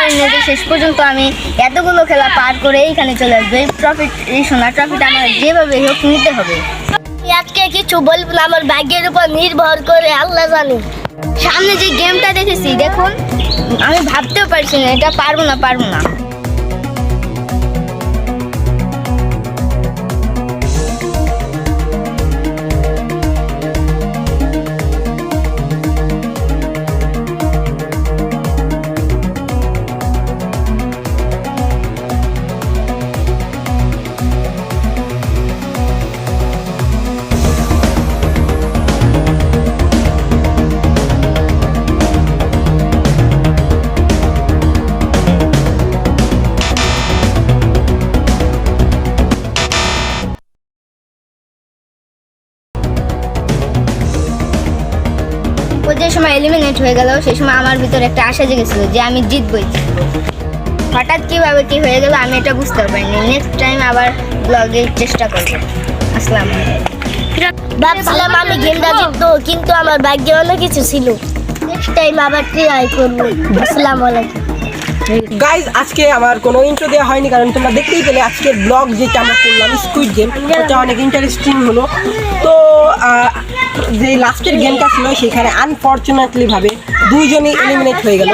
পারি না যে শেষ পর্যন্ত আমি এতগুলো খেলা পার করে এইখানে চলে আসবো। এই সোনার ট্রফিটা আমার যেভাবে হোক নিতে হবে। আজকে কিছু বলবো না, আমার ভাগ্যের উপর নির্ভর করে, আল্লাহ জানে। সামনে যে গেমটা দেখেছি দেখুন, আমি ভাবতেও পারছি না এটা পারবো না। ও যে সময় এলিমিনেট হয়ে গেল সেই সময় আমার ভিতরে একটা আশা জেগেছিল যে আমি জিতবই। হঠাৎ কিভাবে কি হয়ে গেল আমি এটা বুঝতে পারিনি। নেক্সট টাইম আবার ব্লগে চেষ্টা করব। আসসালামু আলাইকুম। ভাবছিলাম আমি গেমটা জিতবো, কিন্তু আমার ভাগ্যে অন্য কিছু ছিল। নেক্সট টাইম আবার ট্রাই করবো। আসসালামু আলাইকুম। গাইজ, আজকে আমার কোনো ইন্ট্রো দেওয়া হয়নি, কারণ তোমরা দেখতেই পেলে আজকের ব্লগ যেটা আমরা করলাম স্কুইড গেম, ওটা অনেক ইন্টারেস্টিং হলো। তো যে লাস্টের গেমটা ছিল সেখানে আনফর্চুনেটলি ভাবে দুইজনই এলিমিনেট হয়ে গেল।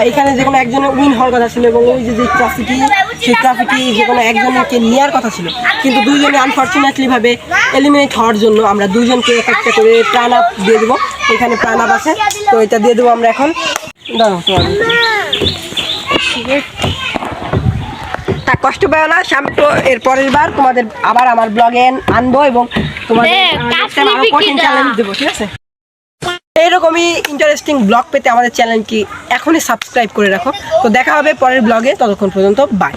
এখানে যে কোনো একজনের উইন হওয়ার কথা ছিল এবং ওই যে ট্রফিটি, সেই ট্রফিটি যে কোনো একজনকে নেওয়ার কথা ছিল, কিন্তু দুইজনই আনফর্চুনেটলি ভাবে এলিমিনেট হওয়ার জন্য আমরা দুইজনকে এক একটা করে প্রাণ আপ দিয়ে দেবো। এখানে প্রাণ আপ আছে, তো এটা দিয়ে দেবো আমরা এখন। দাঁড়াও, তা কষ্ট পাও না, এর পরের বার তোমাদের আবার আমার ব্লগে আনবো এবং তোমাদের আরো কঠিন চ্যালেঞ্জ দেবো, ঠিক আছে? এইরকমই ইন্টারেস্টিং ব্লগ পেতে আমাদের চ্যানেলটি এখনই সাবস্ক্রাইব করে রাখো। তো দেখা হবে পরের ব্লগে, ততক্ষণ পর্যন্ত বাই।